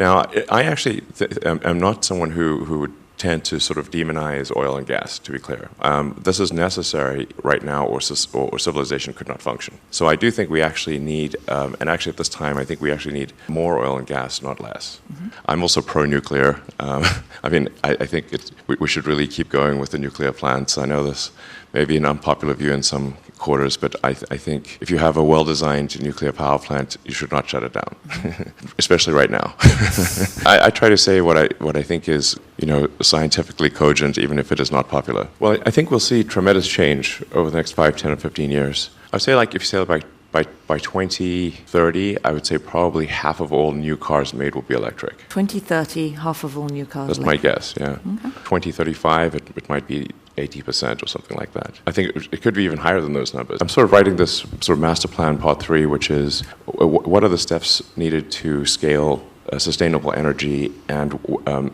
Now, I actually am not someone who would tend to sort of demonize oil and gas, to be clear. This is necessary right now, or civilization could not function. So I do think we actually need, and actually at this time, I think we actually need more oil and gas, not less. Mm-hmm. I'm also pro-nuclear. I think we should really keep going with the nuclear plants. I know this may be an unpopular view in some quarters, but I think if you have a well-designed nuclear power plant, you should not shut it down, especially right now. I try to say what I think is, scientifically cogent, even if it is not popular. Well, I think we'll see tremendous change over the next 5, 10, or 15 years. I would say, if you say by 2030, I would say probably half of all new cars made will be electric. 2030, half of all new cars That's electric. my guess, yeah. Okay. 2035, it might be 80% or something like that. I think it could be even higher than those numbers. I'm sort of writing this sort of master plan part 3, which is what are the steps needed to scale sustainable energy, and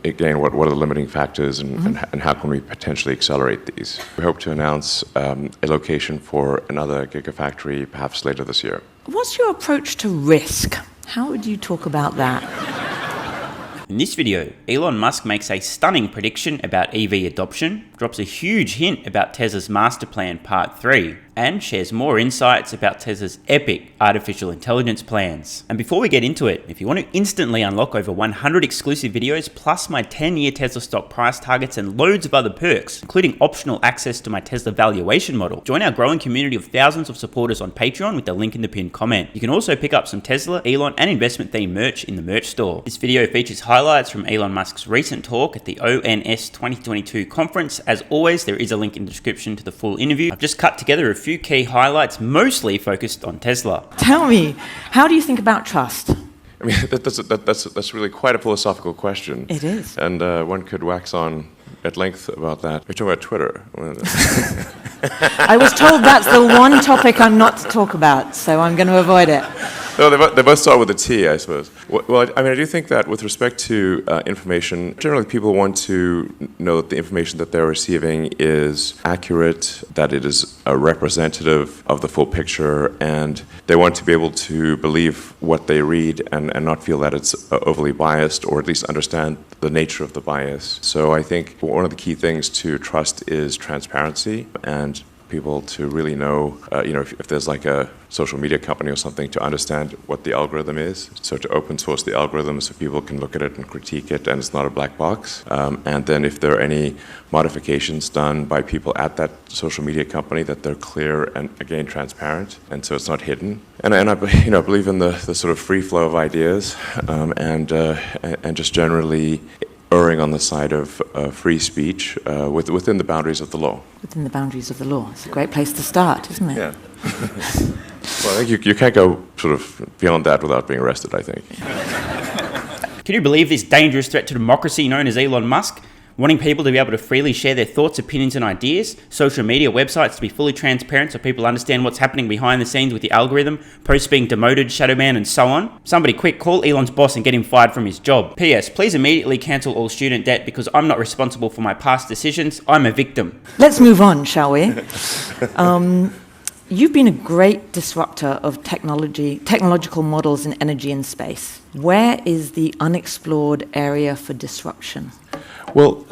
again, what are the limiting factors, and how can we potentially accelerate these? We hope to announce a location for another gigafactory perhaps later this year. What's your approach to risk? How would you talk about that? In this video, Elon Musk makes a stunning prediction about EV adoption, drops a huge hint about Tesla's Masterplan Part 3, and shares more insights about Tesla's epic artificial intelligence plans. And before we get into it, if you want to instantly unlock over 100 exclusive videos, plus my 10-year Tesla stock price targets and loads of other perks, including optional access to my Tesla valuation model, join our growing community of thousands of supporters on Patreon with the link in the pinned comment. You can also pick up some Tesla, Elon, and investment-themed merch in the merch store. This video features highlights from Elon Musk's recent talk at the ONS 2022 conference. As always, there is a link in the description to the full interview. I've just cut together a few key highlights, mostly focused on Tesla. Tell me, how do you think about trust? I mean, that's really quite a philosophical question. It is. And one could wax on at length about that. You're talking about Twitter. I was told that's the one topic I'm not to talk about, so I'm going to avoid it. No, they both start with a T, I suppose. Well, I do think that with respect to information, generally people want to know that the information that they're receiving is accurate, that it is a representative of the full picture, and they want to be able to believe what they read and not feel that it's overly biased, or at least understand the nature of the bias. So I think one of the key things to trust is transparency, and people to really know, if there's like a social media company or something, to understand what the algorithm is. So to open source the algorithm so people can look at it and critique it, and it's not a black box. And then if there are any modifications done by people at that social media company, that they're clear and, again, transparent, and so it's not hidden. And I believe in the sort of free flow of ideas, and just generally erring on the side of free speech within the boundaries of the law. Within the boundaries of the law. It's a great place to start, isn't it? Yeah. Well, I think you can't go sort of beyond that without being arrested, I think. Can you believe this dangerous threat to democracy known as Elon Musk? Wanting people to be able to freely share their thoughts, opinions, and ideas, social media websites to be fully transparent so people understand what's happening behind the scenes with the algorithm, posts being demoted, shadow banned, and so on. Somebody quick, call Elon's boss and get him fired from his job. P.S. Please immediately cancel all student debt because I'm not responsible for my past decisions. I'm a victim. Let's move on, shall we? You've been a great disruptor of technological models in energy and space. Where is the unexplored area for disruption? Well,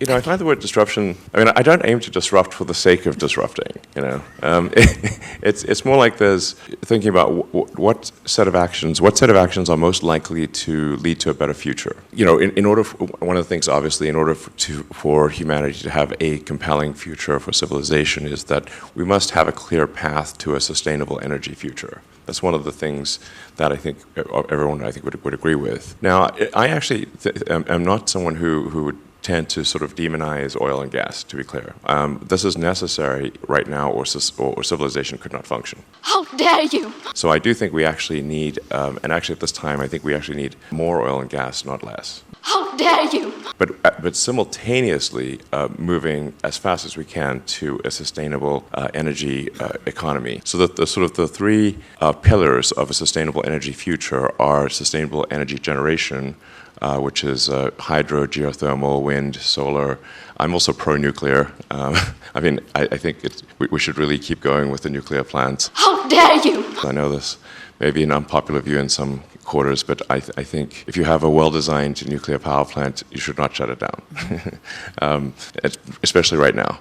I find the word disruption, I don't aim to disrupt for the sake of disrupting, It's more like there's thinking about what set of actions are most likely to lead to a better future. In order one of the things, obviously, in order for humanity to have a compelling future for civilization is that we must have a clear path to a sustainable energy future. That's one of the things that I think everyone would agree with. Now, I actually am not someone who would tend to sort of demonize oil and gas, to be clear. This is necessary right now, or civilization could not function. How dare you! So I do think we actually need, and actually at this time, I think we actually need more oil and gas, not less. How dare you! But simultaneously moving as fast as we can to a sustainable energy economy. So that the three pillars of a sustainable energy future are sustainable energy generation, which is hydro, geothermal, wind, solar. I'm also pro-nuclear. I think we should really keep going with the nuclear plants. How dare you? I know this may be an unpopular view in some quarters, but I think if you have a well-designed nuclear power plant, you should not shut it down, especially right now.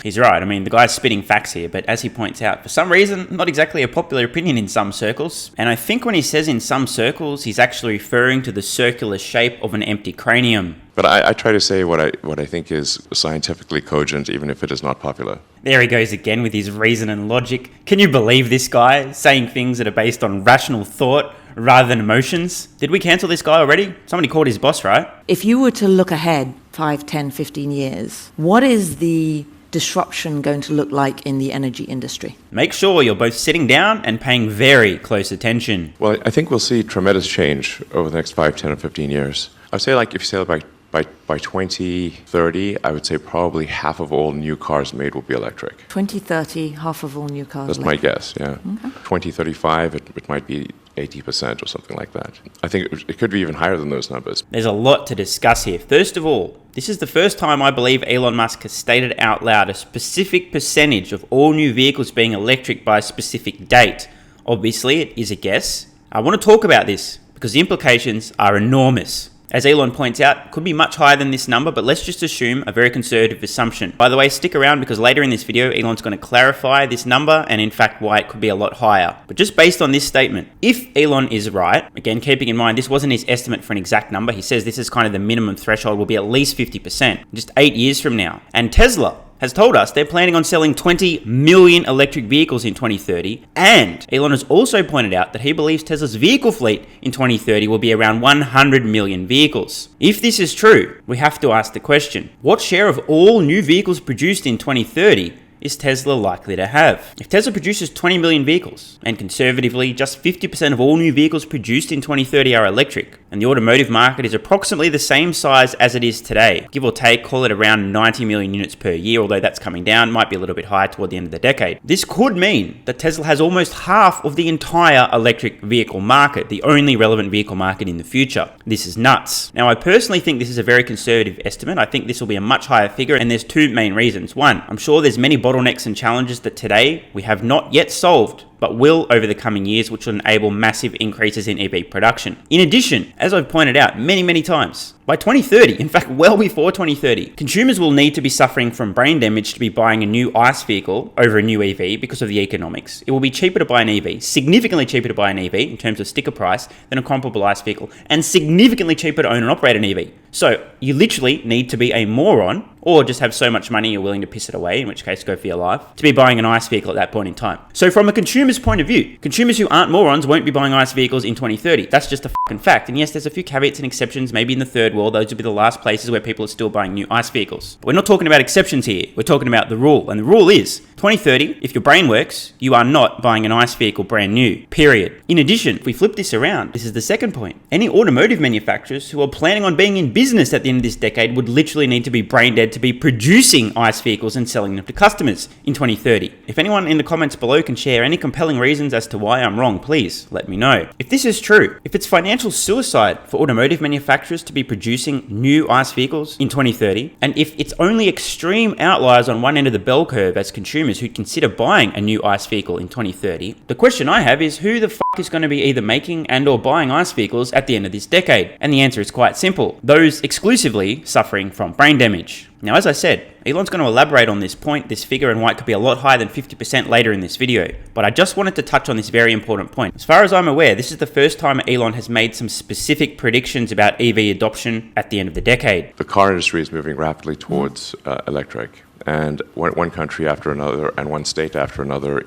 He's right. I mean, the guy's spitting facts here, but as he points out, for some reason, not exactly a popular opinion in some circles. And I think when he says in some circles, he's actually referring to the circular shape of an empty cranium. But I try to say what I think is scientifically cogent, even if it is not popular. There he goes again with his reason and logic. Can you believe this guy saying things that are based on rational thought rather than emotions? Did we cancel this guy already? Somebody called his boss, right? If you were to look ahead 5, 10, 15 years, what is the disruption going to look like in the energy industry? Make sure you're both sitting down and paying very close attention. Well, I think we'll see tremendous change over the next 5, 10, or 15 years. I would say, like, if you say by 2030, I would say probably half of all new cars made will be electric. 2030, half of all new cars. That's my guess, yeah. Okay. 2035, it might be 80% or something like that. I think it could be even higher than those numbers. There's a lot to discuss here. First of all, this is the first time I believe Elon Musk has stated out loud a specific percentage of all new vehicles being electric by a specific date. Obviously, it is a guess. I want to talk about this because the implications are enormous. As Elon points out, it could be much higher than this number, but let's just assume a very conservative assumption. By the way, stick around because later in this video, Elon's going to clarify this number and in fact why it could be a lot higher. But just based on this statement, if Elon is right, again, keeping in mind, this wasn't his estimate for an exact number. He says this is kind of the minimum threshold will be at least 50%, just 8 years from now. And Tesla has told us they're planning on selling 20 million electric vehicles in 2030. And Elon has also pointed out that he believes Tesla's vehicle fleet in 2030 will be around 100 million vehicles. If this is true, we have to ask the question, what share of all new vehicles produced in 2030 is Tesla likely to have? If Tesla produces 20 million vehicles, and conservatively just 50% of all new vehicles produced in 2030 are electric, and the automotive market is approximately the same size as it is today, give or take, call it around 90 million units per year, although that's coming down, might be a little bit higher toward the end of the decade. This could mean that Tesla has almost half of the entire electric vehicle market, the only relevant vehicle market in the future. This is nuts. Now, I personally think this is a very conservative estimate. I think this will be a much higher figure, and there's two main reasons. One, I'm sure there's many bottlenecks and challenges that today we have not yet solved, but will over the coming years, which will enable massive increases in EV production. In addition, as I've pointed out many times, by 2030, in fact, well before 2030, consumers will need to be suffering from brain damage to be buying a new ICE vehicle over a new EV because of the economics. It will be cheaper to buy an EV, significantly cheaper to buy an EV in terms of sticker price than a comparable ICE vehicle, and significantly cheaper to own and operate an EV. So you literally need to be a moron or just have so much money you're willing to piss it away, in which case go for your life, to be buying an ICE vehicle at that point in time. So from a consumer's point of view, consumers who aren't morons won't be buying ICE vehicles in 2030. That's just a fucking fact. And yes, there's a few caveats and exceptions. Maybe in the third world, those will be the last places where people are still buying new ICE vehicles. But we're not talking about exceptions here. We're talking about the rule. And the rule is 2030, if your brain works, you are not buying an ICE vehicle brand new, period. In addition, if we flip this around, this is the second point. Any automotive manufacturers who are planning on being in business at the end of this decade would literally need to be brain dead to be producing ICE vehicles and selling them to customers in 2030. If anyone in the comments below can share any compelling reasons as to why I'm wrong, please let me know. If this is true, if it's financial suicide for automotive manufacturers to be producing new ICE vehicles in 2030, and if it's only extreme outliers on one end of the bell curve as consumers who'd consider buying a new ICE vehicle in 2030, the question I have is who the fuck is going to be either making and or buying ICE vehicles at the end of this decade? And the answer is quite simple. Those exclusively suffering from brain damage. Now, as I said, Elon's going to elaborate on this point, this figure, and why it could be a lot higher than 50% later in this video. But I just wanted to touch on this very important point. As far as I'm aware, this is the first time Elon has made some specific predictions about EV adoption at the end of the decade. The car industry is moving rapidly towards electric. And one country after another and one state after another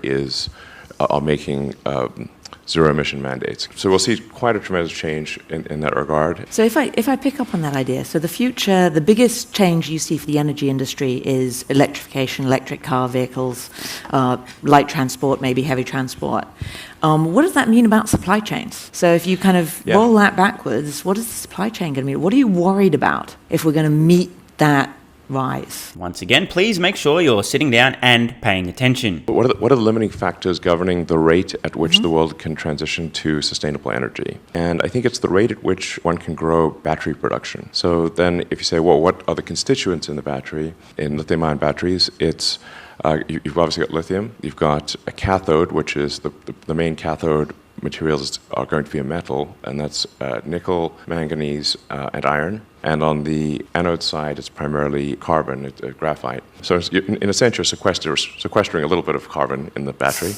are making zero-emission mandates. So we'll see quite a tremendous change in that regard. So if I pick up on that idea, so the future, the biggest change you see for the energy industry is electrification, electric car vehicles, light transport, maybe heavy transport. What does that mean about supply chains? So if you kind of roll that backwards, what is the supply chain going to mean? What are you worried about if we're going to meet that rise? Once again, please make sure you're sitting down and paying attention. But what are the limiting factors governing the rate at which the world can transition to sustainable energy? And I think it's the rate at which one can grow battery production. So then if you say, well, what are the constituents in the battery, in lithium-ion batteries? It's you've obviously got lithium, you've got a cathode, which is the main cathode materials are going to be a metal, and that's nickel, manganese, and iron. And on the anode side, it's primarily carbon, graphite. So in a sense, you're sequestering a little bit of carbon in the battery,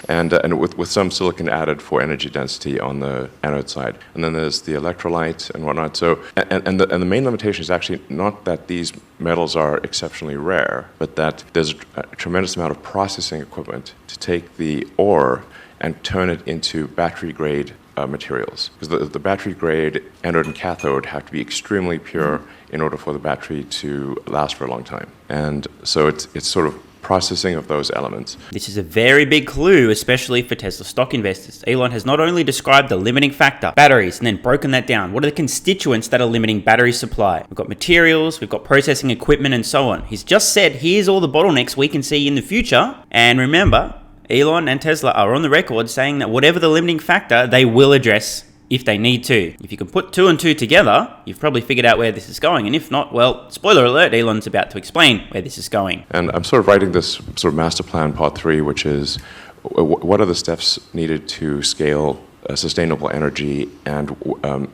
and with some silicon added for energy density on the anode side. And then there's the electrolyte and whatnot. So and the main limitation is actually not that these metals are exceptionally rare, but that there's a tremendous amount of processing equipment to take the ore and turn it into battery-grade materials. Because the battery-grade anode and cathode have to be extremely pure in order for the battery to last for a long time. And so it's sort of processing of those elements. This is a very big clue, especially for Tesla stock investors. Elon has not only described the limiting factor, batteries, and then broken that down. What are the constituents that are limiting battery supply? We've got materials, we've got processing equipment, and so on. He's just said, here's all the bottlenecks we can see in the future. And remember, Elon and Tesla are on the record saying that whatever the limiting factor, they will address if they need to. If you can put 2 and 2 together, you've probably figured out where this is going. And if not, well, spoiler alert, Elon's about to explain where this is going. And I'm sort of writing this sort of master plan part 3, which is what are the steps needed to scale sustainable energy, and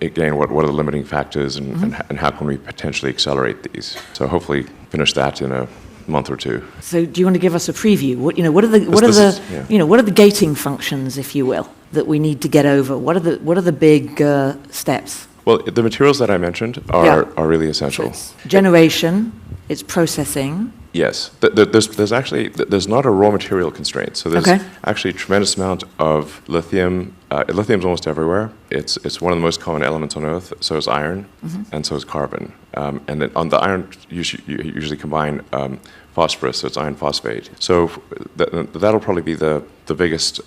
again, what are the limiting factors, and how can we potentially accelerate these? So hopefully finish that in a month or 2. So do you want to give us a preview? What are the gating functions, if you will, that we need to get over? What are the big steps? Well, the materials that I mentioned are really essential. So it's generation, it's processing. Yes, there's not a raw material constraint. So there's actually a tremendous amount of lithium. Lithium's almost everywhere. It's one of the most common elements on Earth. So is iron, and so is carbon. And then on the iron, you usually combine phosphorus, so it's iron phosphate. So that'll probably be the biggest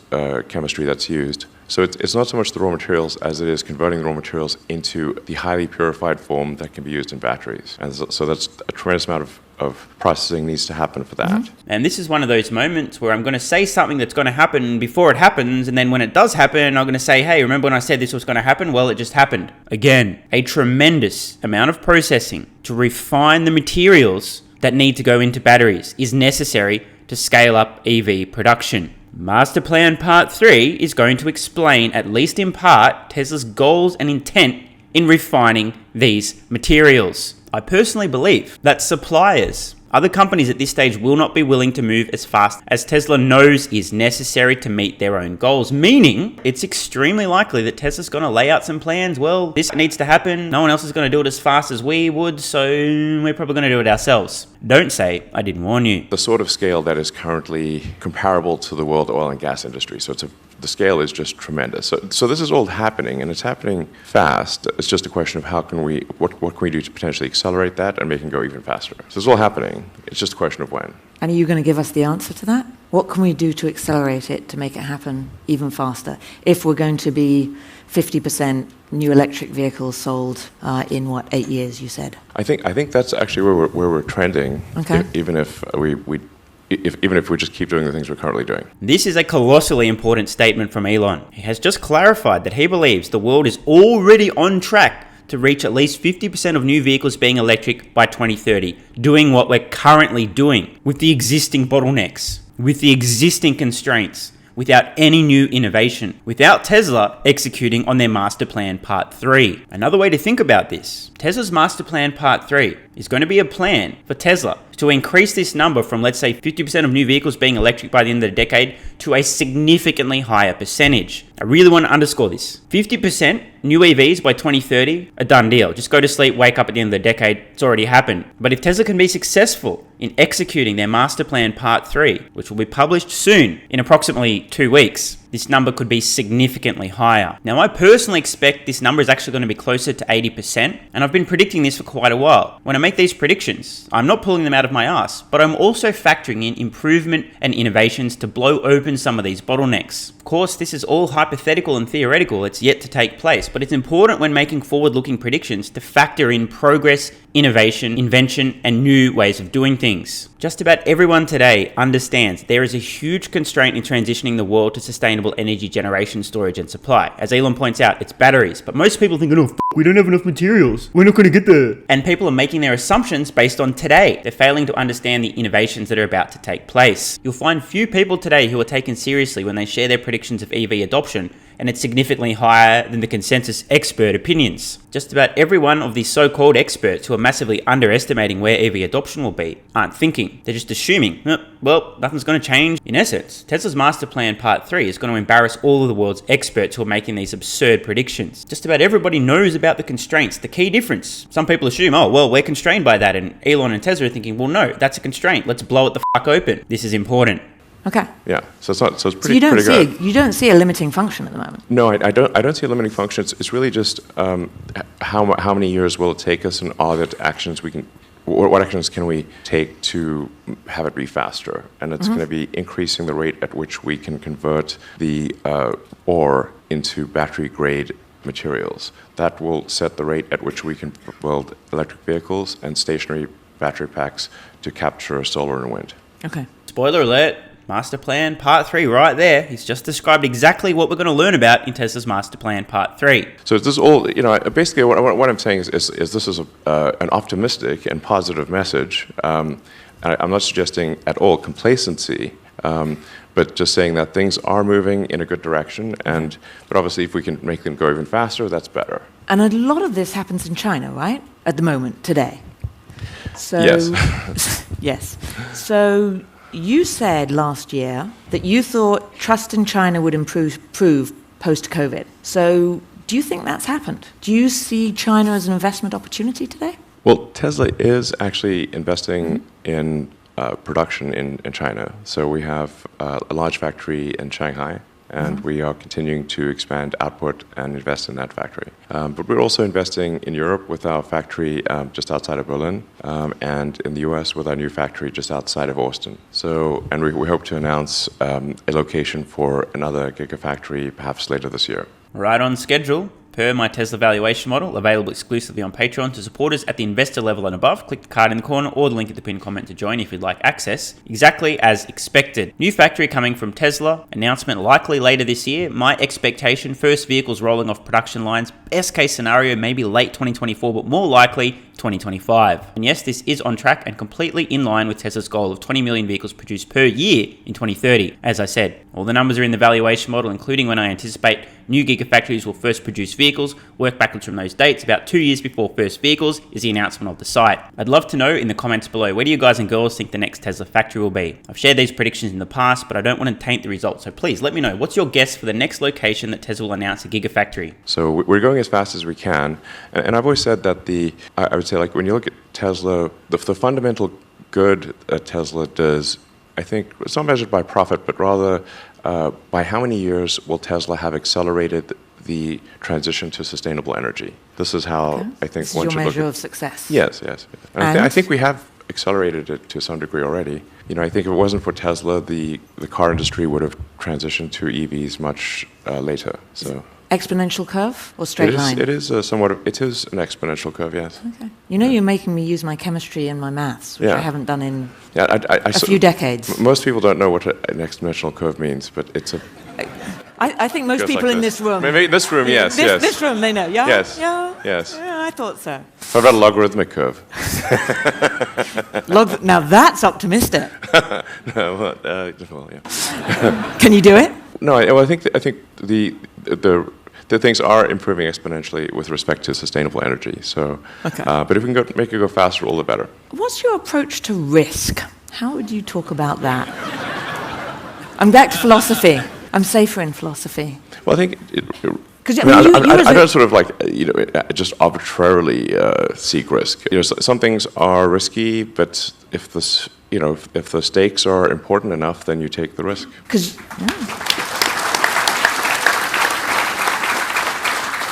chemistry that's used. So it's not so much the raw materials as it is converting the raw materials into the highly purified form that can be used in batteries. And so that's a tremendous amount of processing needs to happen for that. And this is one of those moments where I'm going to say something that's going to happen before it happens, and then when it does happen, I'm going to say, hey, remember when I said this was going to happen? Well, it just happened. Again, a tremendous amount of processing to refine the materials that need to go into batteries is necessary to scale up EV production. Masterplan Part 3 is going to explain, at least in part, Tesla's goals and intent in refining these materials. I personally believe that suppliers, other companies at this stage, will not be willing to move as fast as Tesla knows is necessary to meet their own goals, meaning it's extremely likely that Tesla's going to lay out some plans. Well, this needs to happen. No one else is going to do it as fast as we would, so we're probably going to do it ourselves. Don't say I didn't warn you. The sort of scale that is currently comparable to the world oil and gas industry. So the scale is just tremendous. So this is all happening, and it's happening fast. It's just a question of what can we do to potentially accelerate that and make it go even faster. So it's all happening. It's just a question of when. And are you going to give us the answer to that? What can we do to accelerate it, to make it happen even faster? If we're going to be 50% new electric vehicles sold in 8 years, you said? I think that's actually where we're trending. Okay. Even if we just keep doing the things we're currently doing. This is a colossally important statement from Elon. He has just clarified that he believes the world is already on track to reach at least 50% of new vehicles being electric by 2030, doing what we're currently doing with the existing bottlenecks, with the existing constraints, without any new innovation, without Tesla executing on their Master Plan Part 3. Another way to think about this, Tesla's Master Plan Part 3 is going to be a plan for Tesla to increase this number from, let's say, 50% of new vehicles being electric by the end of the decade to a significantly higher percentage. I really want to underscore this. 50% new EVs by 2030, a done deal. Just go to sleep, wake up at the end of the decade, it's already happened. But if Tesla can be successful in executing their Master Plan Part 3, which will be published soon, in approximately 2 weeks, this number could be significantly higher. Now, I personally expect this number is actually going to be closer to 80%, and I've been predicting this for quite a while. When I make these predictions, I'm not pulling them out of my ass, but I'm also factoring in improvement and innovations to blow open some of these bottlenecks. Of course, this is all hypothetical and theoretical, it's yet to take place, but it's important when making forward-looking predictions to factor in progress, innovation, invention, and new ways of doing things. Just about everyone today understands there is a huge constraint in transitioning the world to sustainable energy generation, storage, and supply. As Elon points out, it's batteries, but most people think, oh, we don't have enough materials. We're not going to get there. And people are making their assumptions based on today. They're failing to understand the innovations that are about to take place. You'll find few people today who are taken seriously when they share their predictions of EV adoption, and it's significantly higher than the consensus expert opinions. Just about every one of these so-called experts who are massively underestimating where EV adoption will be aren't thinking. They're just assuming, well, nothing's going to change. In essence, Tesla's Masterplan Part 3 is going to embarrass all of the world's experts who are making these absurd predictions. Just about everybody knows about the constraints, the key difference. Some people assume, oh, well, we're constrained by that, and Elon and Tesla are thinking, well, no, that's a constraint. Let's blow it the fuck open. This is important. Okay. Yeah, so it's not. So it's pretty. So pretty good. you don't see a limiting function at the moment. No, I don't see a limiting function. It's really just how many years will it take us, and what actions can we take to have it be faster? And it's going to be increasing the rate at which we can convert the ore into battery grade materials. That will set the rate at which we can build electric vehicles and stationary battery packs to capture solar and wind. Okay. Spoiler alert. Masterplan Part 3 right there. He's just described exactly what we're going to learn about in Tesla's Masterplan Part 3. So this is all, basically what I'm saying is this is an optimistic and positive message. I'm not suggesting at all complacency, but just saying that things are moving in a good direction. But obviously if we can make them go even faster, that's better. And a lot of this happens in China, right? At the moment, today. So, yes. Yes. So you said last year that you thought trust in China would improve post-COVID. So do you think that's happened? Do you see China as an investment opportunity today? Well, Tesla is actually investing in production in China. So we have a large factory in Shanghai, and we are continuing to expand output and invest in that factory. But we're also investing in Europe with our factory just outside of Berlin, and in the US with our new factory just outside of Austin. And we hope to announce a location for another gigafactory perhaps later this year. Right on schedule. Per my Tesla valuation model, available exclusively on Patreon to supporters at the investor level and above. Click the card in the corner or the link at the pinned comment to join if you'd like access. Exactly as expected. New factory coming from Tesla. Announcement likely later this year. My expectation, first vehicles rolling off production lines. Best case scenario, maybe late 2024, but more likely 2025. And yes, this is on track and completely in line with Tesla's goal of 20 million vehicles produced per year in 2030. As I said, all the numbers are in the valuation model, including when I anticipate new gigafactories will first produce vehicles. Work backwards from those dates. About 2 years before first vehicles is the announcement of the site. I'd love to know in the comments below, where do you guys and girls think the next Tesla factory will be? I've shared these predictions in the past, but I don't want to taint the results. So please let me know, what's your guess for the next location that Tesla will announce a gigafactory? So we're going as fast as we can. And I've always said that I would say, like, when you look at Tesla, the fundamental good that Tesla does, I think it's not measured by profit, but rather by how many years will Tesla have accelerated the transition to sustainable energy. This is how I think this one is should your look measure at. of success. Yes. And I think we have accelerated it to some degree already. I think if it wasn't for Tesla, the car industry would have transitioned to EVs much later. So. Exponential curve or straight line? It is an exponential curve, yes. Okay. You're making me use my chemistry and my maths, which I haven't done in a few decades. Most people don't know what an exponential curve means, but it's a... I think most people in this room... Maybe this room, yes. This room, they know, yeah? Yes. Yes. Yeah, I thought so. What about a logarithmic curve? Now that's optimistic. No, well, yeah. Can you do it? No, I think the things are improving exponentially with respect to sustainable energy. So, but if we can make it go faster, all the better. What's your approach to risk? How would you talk about that? I'm back to philosophy. I'm safer in philosophy. Well, I think I don't sort of just arbitrarily seek risk. Some things are risky, but if the stakes are important enough, then you take the risk.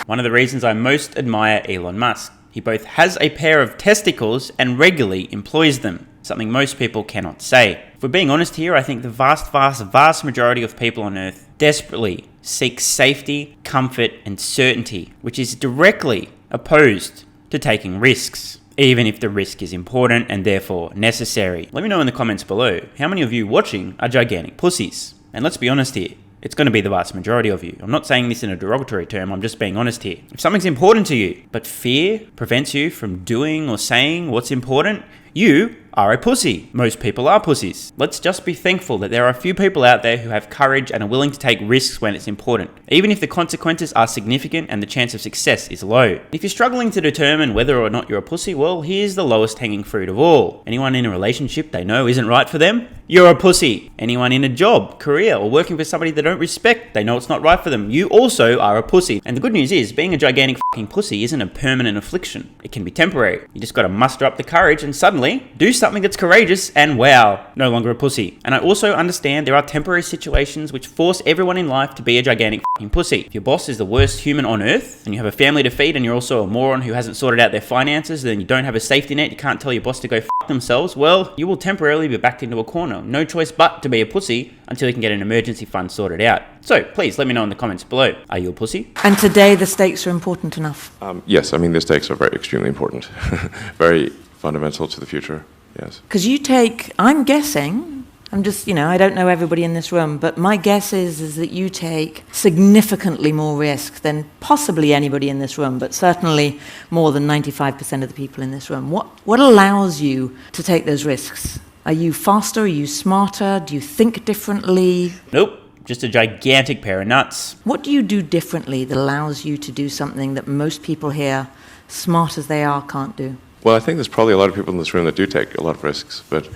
One of the reasons I most admire Elon Musk. He both has a pair of testicles and regularly employs them, something most people cannot say. If we're being honest here, I think the vast majority of people on Earth desperately seek safety, comfort, and certainty, which is directly opposed to taking risks, even if the risk is important and therefore necessary. Let me know in the comments below how many of you watching are gigantic pussies. And let's be honest here, it's going to be the vast majority of you. I'm not saying this in a derogatory term, I'm just being honest here. If something's important to you, but fear prevents you from doing or saying what's important, you are a pussy. Most people are pussies. Let's just be thankful that there are a few people out there who have courage and are willing to take risks when it's important, even if the consequences are significant and the chance of success is low. If you're struggling to determine whether or not you're a pussy, well, here's the lowest hanging fruit of all. Anyone in a relationship they know isn't right for them? You're a pussy. Anyone in a job, career, or working for somebody they don't respect, they know it's not right for them, you also are a pussy. And the good news is, being a gigantic fucking pussy isn't a permanent affliction. It can be temporary. You just gotta muster up the courage and suddenly do something that's courageous and wow, no longer a pussy. And I also understand there are temporary situations which force everyone in life to be a gigantic fucking pussy. If your boss is the worst human on earth and you have a family to feed and you're also a moron who hasn't sorted out their finances, then you don't have a safety net, you can't tell your boss to go themselves, well, you will temporarily be backed into a corner. No choice but to be a pussy until you can get an emergency fund sorted out. So please let me know in the comments below. Are you a pussy? And today the stakes are important enough? Yes, I mean, the stakes are extremely important. Very fundamental to the future, yes. Because I'm guessing, I don't know everybody in this room, but my guess is that you take significantly more risk than possibly anybody in this room, but certainly more than 95% of the people in this room. What allows you to take those risks? Are you faster? Are you smarter? Do you think differently? Nope. Just a gigantic pair of nuts. What do you do differently that allows you to do something that most people here, smart as they are, can't do? Well, I think there's probably a lot of people in this room that do take a lot of risks, but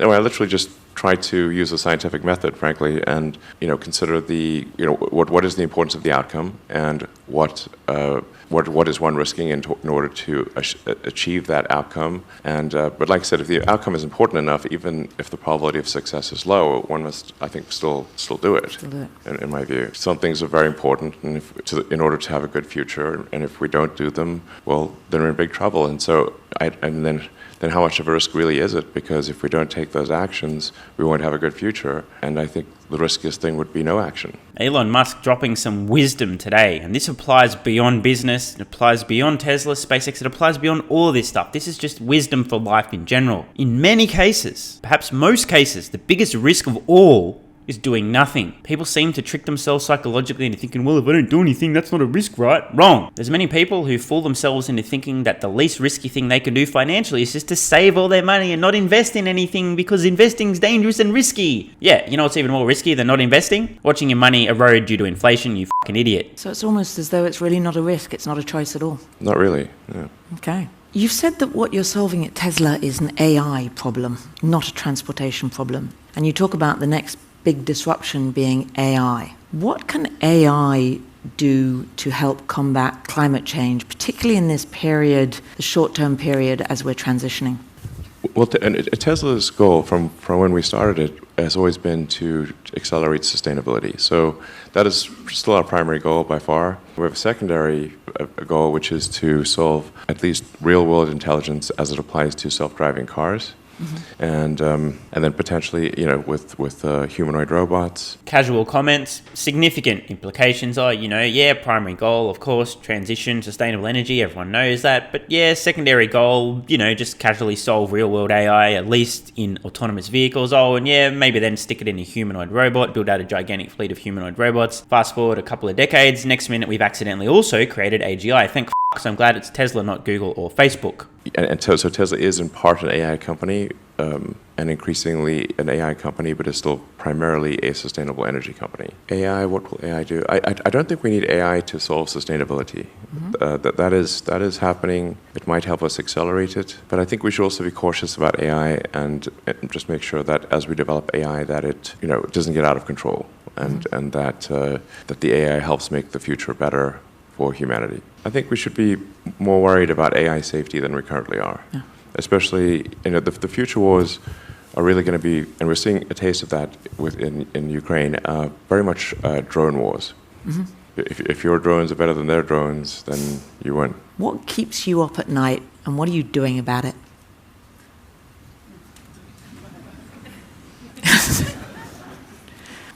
no, I literally just try to use a scientific method, frankly, and consider what is the importance of the outcome and what is one risking in order to achieve that outcome. And but like I said, if the outcome is important enough, even if the probability of success is low, one must, I think, still do it. In my view, some things are very important, and in order to have a good future, and if we don't do them, well, then we're in big trouble. And so, then how much of a risk really is it? Because if we don't take those actions, we won't have a good future. And I think the riskiest thing would be no action. Elon Musk dropping some wisdom today, and this applies beyond business, it applies beyond Tesla, SpaceX, it applies beyond all this stuff. This is just wisdom for life in general. In many cases, perhaps most cases, the biggest risk of all is doing nothing. People seem to trick themselves psychologically into thinking, well, if I don't do anything, that's not a risk, right? Wrong. There's many people who fool themselves into thinking that the least risky thing they can do financially is just to save all their money and not invest in anything because investing's dangerous and risky. Yeah, you know what's even more risky than not investing? Watching your money erode due to inflation, you fucking idiot. So it's almost as though it's really not a risk, it's not a choice at all. Not really, no. Okay. You've said that what you're solving at Tesla is an AI problem, not a transportation problem. And you talk about the next big disruption being AI. What can AI do to help combat climate change, particularly in this period, the short-term period as we're transitioning? Well, Tesla's goal from when we started it has always been to accelerate sustainability. So that is still our primary goal by far. We have a secondary goal, which is to solve at least real-world intelligence as it applies to self-driving cars. Mm-hmm. And then potentially, with humanoid robots. Casual comments, significant implications are, primary goal, of course, transition, sustainable energy, everyone knows that. But yeah, secondary goal, just casually solve real-world AI, at least in autonomous vehicles. Oh, and yeah, maybe then stick it in a humanoid robot, build out a gigantic fleet of humanoid robots. Fast forward a couple of decades, next minute we've accidentally also created AGI. Thank so I'm glad it's Tesla, not Google or Facebook. And so Tesla is in part an AI company, and increasingly an AI company, but is still primarily a sustainable energy company. AI, what will AI do? I don't think we need AI to solve sustainability. Mm-hmm. That is happening. It might help us accelerate it, but I think we should also be cautious about AI and just make sure that as we develop AI, that it doesn't get out of control, and that the AI helps make the future better for humanity. I think we should be more worried about AI safety than we currently are. Yeah. Especially, the future wars are really going to be, and we're seeing a taste of that in Ukraine, very much drone wars. If your drones are better than their drones, then you win. What keeps you up at night, and what are you doing about it?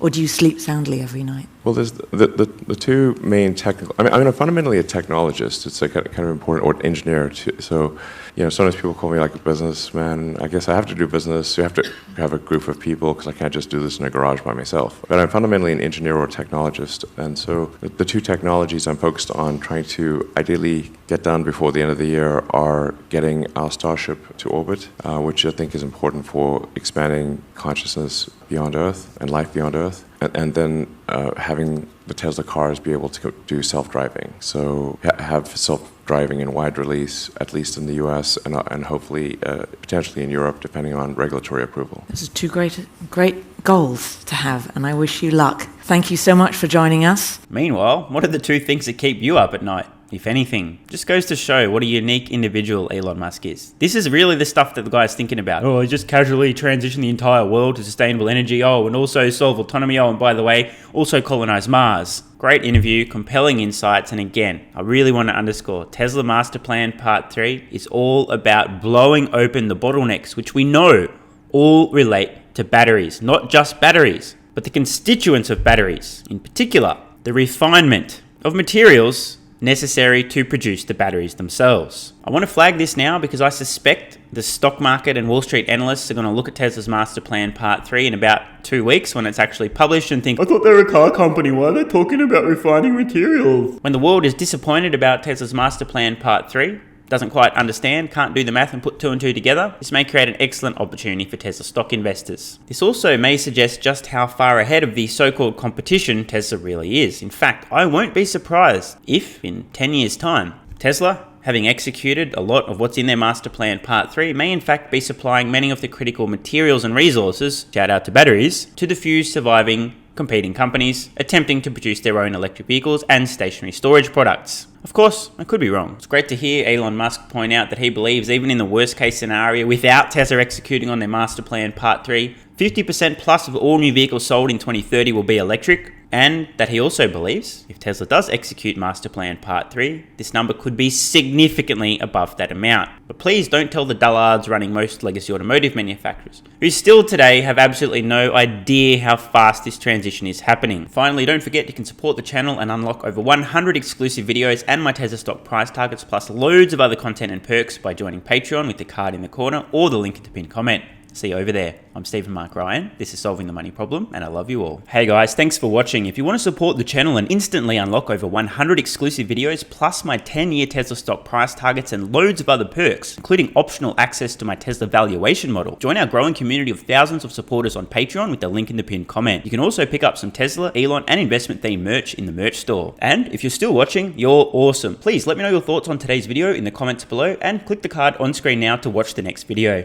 Or do you sleep soundly every night? Well, there's the two main technical. I'm fundamentally a technologist. It's like kind of important, or engineer too. So, sometimes people call me like a businessman. I guess I have to do business. You have to have a group of people because I can't just do this in a garage by myself. But I'm fundamentally an engineer or technologist, and so the two technologies I'm focused on trying to ideally get done before the end of the year are getting our Starship to orbit, which I think is important for expanding consciousness beyond Earth and life beyond Earth, and then having the Tesla cars be able to do self-driving. So have self-driving in wide release, at least in the US, and hopefully potentially in Europe, depending on regulatory approval. This is two great goals to have, and I wish you luck. Thank you so much for joining us. Meanwhile, what are the two things that keep you up at night? If anything, just goes to show what a unique individual Elon Musk is. This is really the stuff that the guy's thinking about. Oh, I just casually transition the entire world to sustainable energy. Oh, and also solve autonomy. Oh, and by the way, also colonize Mars. Great interview, compelling insights, and again, I really want to underscore, Tesla Masterplan Part 3 is all about blowing open the bottlenecks, which we know all relate to batteries. Not just batteries, but the constituents of batteries. In particular, the refinement of materials necessary to produce the batteries themselves. I want to flag this now because I suspect the stock market and Wall Street analysts are going to look at Tesla's Masterplan Part 3 in about 2 weeks when it's actually published and think, I thought they were a car company, why are they talking about refining materials? When the world is disappointed about Tesla's Masterplan Part 3, doesn't quite understand, can't do the math and put 2 and 2 together, this may create an excellent opportunity for Tesla stock investors. This also may suggest just how far ahead of the so-called competition Tesla really is. In fact, I won't be surprised if, in 10 years' time, Tesla, having executed a lot of what's in their Masterplan Part 3, may in fact be supplying many of the critical materials and resources, shout out to batteries, to the few surviving competing companies attempting to produce their own electric vehicles and stationary storage products. Of course, I could be wrong. It's great to hear Elon Musk point out that he believes even in the worst case scenario, without Tesla executing on their Masterplan Part 3, 50% plus of all new vehicles sold in 2030 will be electric, and that he also believes if Tesla does execute Masterplan Part 3, this number could be significantly above that amount. But please don't tell the dullards running most legacy automotive manufacturers, who still today have absolutely no idea how fast this transition is happening. Finally, don't forget you can support the channel and unlock over 100 exclusive videos and my Tesla stock price targets, plus loads of other content and perks by joining Patreon with the card in the corner or the link in the pinned comment. See you over there. I'm Stephen Mark Ryan. This is Solving the Money Problem, and I love you all. Hey guys, thanks for watching. If you want to support the channel and instantly unlock over 100 exclusive videos, plus my 10-year Tesla stock price targets and loads of other perks, including optional access to my Tesla valuation model, join our growing community of thousands of supporters on Patreon with the link in the pinned comment. You can also pick up some Tesla, Elon, and investment-themed merch in the merch store. And if you're still watching, you're awesome. Please let me know your thoughts on today's video in the comments below, and click the card on screen now to watch the next video.